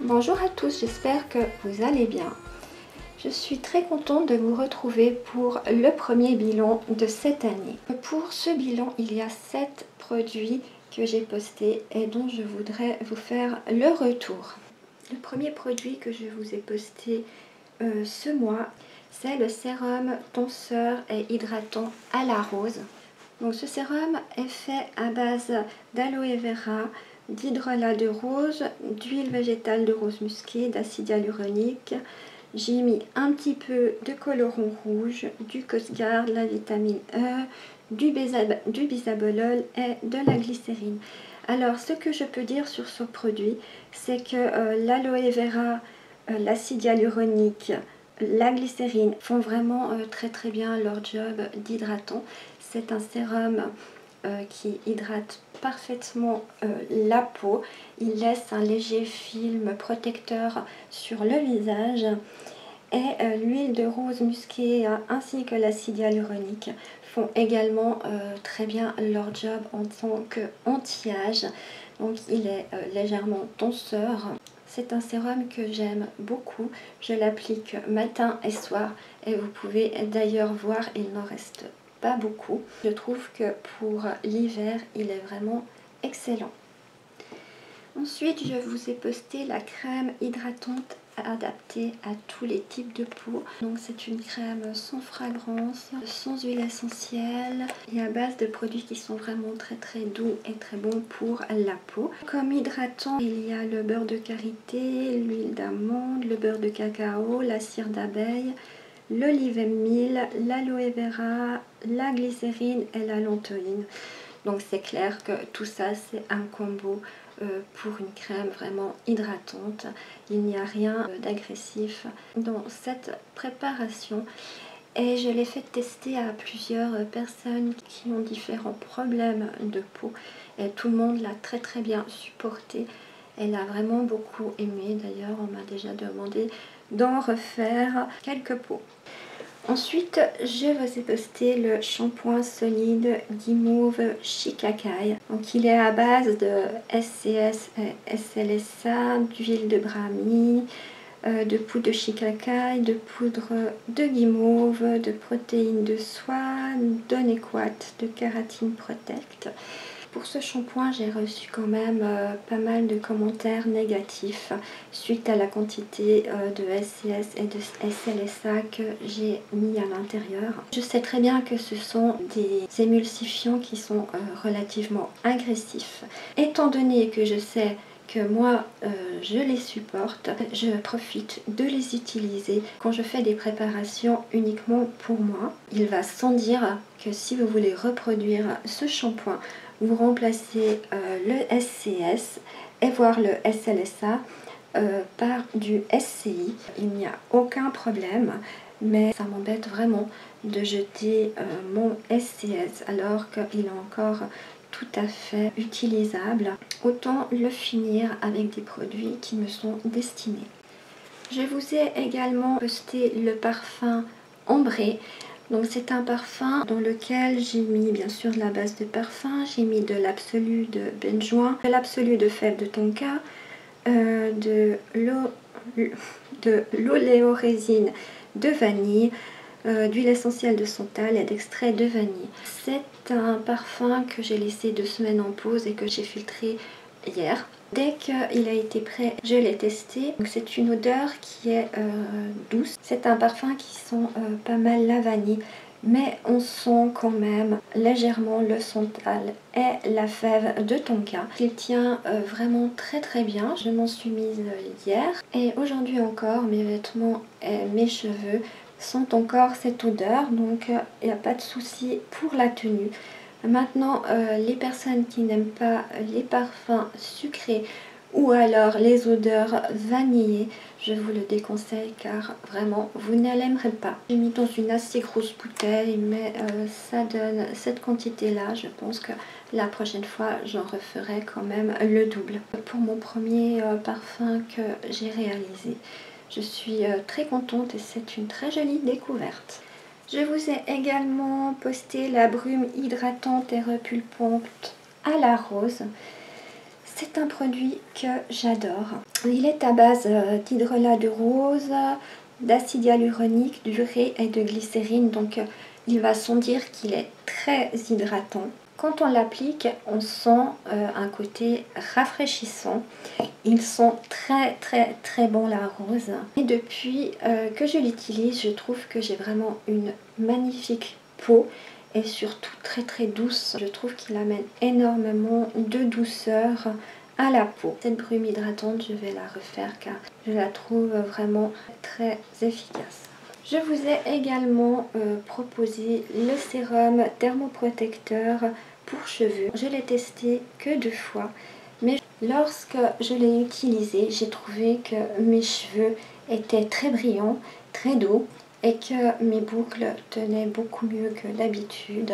Bonjour à tous, j'espère que vous allez bien. Je suis très contente de vous retrouver pour le premier bilan de cette année. Pour ce bilan, il y a 7 produits que j'ai postés et dont je voudrais vous faire le retour. Le premier produit que je vous ai posté ce mois, c'est le sérum tonseur et hydratant à la rose. Donc ce sérum est fait à base d'aloe vera, d'hydrolat de rose, d'huile végétale de rose musquée, d'acide hyaluronique. J'ai mis un petit peu de coloron rouge, du cosgar, de la vitamine E, du bisabolol et de la glycérine. Alors ce que je peux dire sur ce produit, c'est que l'aloe vera, l'acide hyaluronique, la glycérine font vraiment très bien leur job d'hydratant. C'est un sérum qui hydrate parfaitement la peau. Il laisse un léger film protecteur sur le visage. Et l'huile de rose musquée ainsi que l'acide hyaluronique font également très bien leur job en tant qu'anti-âge. Donc il est légèrement tonseur. C'est un sérum que j'aime beaucoup. Je l'applique matin et soir et vous pouvez d'ailleurs voir, il n'en reste pas beaucoup. Je trouve que pour l'hiver, il est vraiment excellent. Ensuite, je vous ai posté la crème hydratante adaptée à tous les types de peau. Donc c'est une crème sans fragrance, sans huile essentielle et à base de produits qui sont vraiment très doux et très bons pour la peau. Comme hydratant, il y a le beurre de karité, l'huile d'amande, le beurre de cacao, la cire d'abeille, l'olive mille, l'aloe vera, la glycérine et la lantoïne. Donc c'est clair que tout ça c'est un combo pour une crème vraiment hydratante. Il n'y a rien d'agressif dans cette préparation. Et je l'ai fait tester à plusieurs personnes qui ont différents problèmes de peau. Et tout le monde l'a très bien supporté. Elle a vraiment beaucoup aimé. D'ailleurs, on m'a déjà demandé d'en refaire quelques pots. Ensuite, je vous ai posté le shampoing solide Guimauve Shikakai. Donc, il est à base de SCS et SLSA, d'huile de brahmi, de poudre de Shikakai, de poudre de guimauve, de protéines de soie, d'Onequat, de Kératine Protect. Pour ce shampoing, j'ai reçu quand même pas mal de commentaires négatifs suite à la quantité de SCS et de SLSA que j'ai mis à l'intérieur. Je sais très bien que ce sont des émulsifiants qui sont relativement agressifs. Étant donné que je sais que moi je les supporte, je profite de les utiliser quand je fais des préparations uniquement pour moi. Il va sans dire que si vous voulez reproduire ce shampoing, vous remplacez le SCS et voire le SLSA par du SCI. Il n'y a aucun problème, mais ça m'embête vraiment de jeter mon SCS alors qu'il est encore tout à fait utilisable. Autant le finir avec des produits qui me sont destinés. Je vous ai également posté le parfum Ambré. Donc c'est un parfum dans lequel j'ai mis bien sûr de la base de parfum, j'ai mis de l'absolu de benjoin, de l'absolu de fève de tonka, de l'oléorésine de vanille, d'huile essentielle de santal et d'extrait de vanille. C'est un parfum que j'ai laissé 2 semaines en pause et que j'ai filtré hier. Dès qu'il a été prêt, je l'ai testé. C'est une odeur qui est douce. C'est un parfum qui sent pas mal la vanille, mais on sent quand même légèrement le santal et la fève de tonka. Il tient vraiment très bien. Je m'en suis mise hier et aujourd'hui encore, mes vêtements et mes cheveux sentent encore cette odeur, donc il n'y a pas de souci pour la tenue. Maintenant, les personnes qui n'aiment pas les parfums sucrés ou alors les odeurs vanillées, je vous le déconseille car vraiment vous ne l'aimerez pas. J'ai mis dans une assez grosse bouteille, mais ça donne cette quantité là. Je pense que la prochaine fois j'en referai quand même le double. Pour mon premier parfum que j'ai réalisé, je suis très contente et c'est une très jolie découverte. Je vous ai également posté la brume hydratante et repulpante à la rose. C'est un produit que j'adore. Il est à base d'hydrolat de rose, d'acide hyaluronique, d'urée et de glycérine. Donc il va sans dire qu'il est très hydratant. Quand on l'applique, on sent un côté rafraîchissant. Ils sont très bons la rose. Et depuis que je l'utilise, je trouve que j'ai vraiment une magnifique peau. Et surtout très douce. Je trouve qu'il amène énormément de douceur à la peau. Cette brume hydratante, je vais la refaire car je la trouve vraiment très efficace. Je vous ai également proposé le sérum thermoprotecteur pour cheveux. Je l'ai testé que 2 fois, mais lorsque je l'ai utilisé, j'ai trouvé que mes cheveux étaient très brillants, très doux et que mes boucles tenaient beaucoup mieux que d'habitude.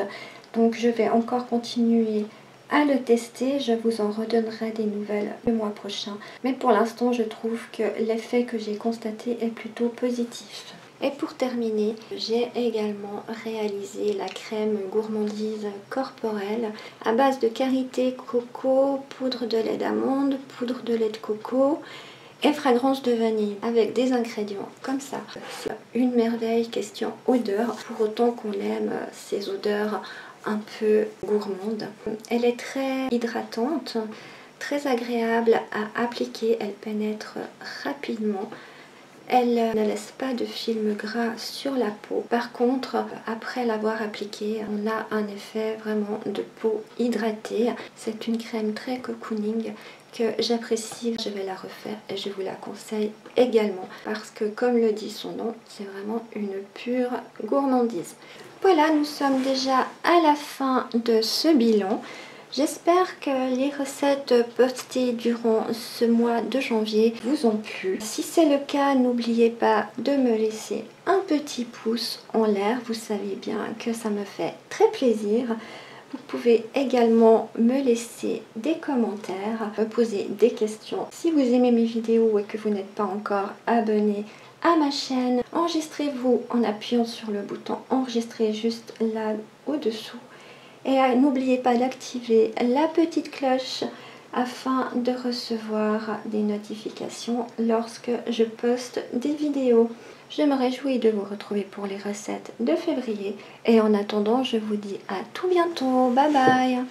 Donc je vais encore continuer à le tester, je vous en redonnerai des nouvelles le mois prochain. Mais pour l'instant, je trouve que l'effet que j'ai constaté est plutôt positif. Et pour terminer, j'ai également réalisé la crème gourmandise corporelle à base de karité coco, poudre de lait d'amande, poudre de lait de coco et fragrance de vanille avec des ingrédients comme ça. C'est une merveille question odeur, pour autant qu'on aime ces odeurs un peu gourmandes. Elle est très hydratante, très agréable à appliquer, elle pénètre rapidement. Elle ne laisse pas de film gras sur la peau. Par contre, après l'avoir appliquée, on a un effet vraiment de peau hydratée. C'est une crème très cocooning que j'apprécie. Je vais la refaire et je vous la conseille également parce que, comme le dit son nom, c'est vraiment une pure gourmandise. Voilà, nous sommes déjà à la fin de ce bilan. J'espère que les recettes postées durant ce mois de janvier vous ont plu. Si c'est le cas, n'oubliez pas de me laisser un petit pouce en l'air. Vous savez bien que ça me fait très plaisir. Vous pouvez également me laisser des commentaires, me poser des questions. Si vous aimez mes vidéos et que vous n'êtes pas encore abonné à ma chaîne, enregistrez-vous en appuyant sur le bouton enregistrer juste là au-dessous. Et n'oubliez pas d'activer la petite cloche afin de recevoir des notifications lorsque je poste des vidéos. Je me réjouis de vous retrouver pour les recettes de février. Et en attendant, je vous dis à tout bientôt. Bye bye!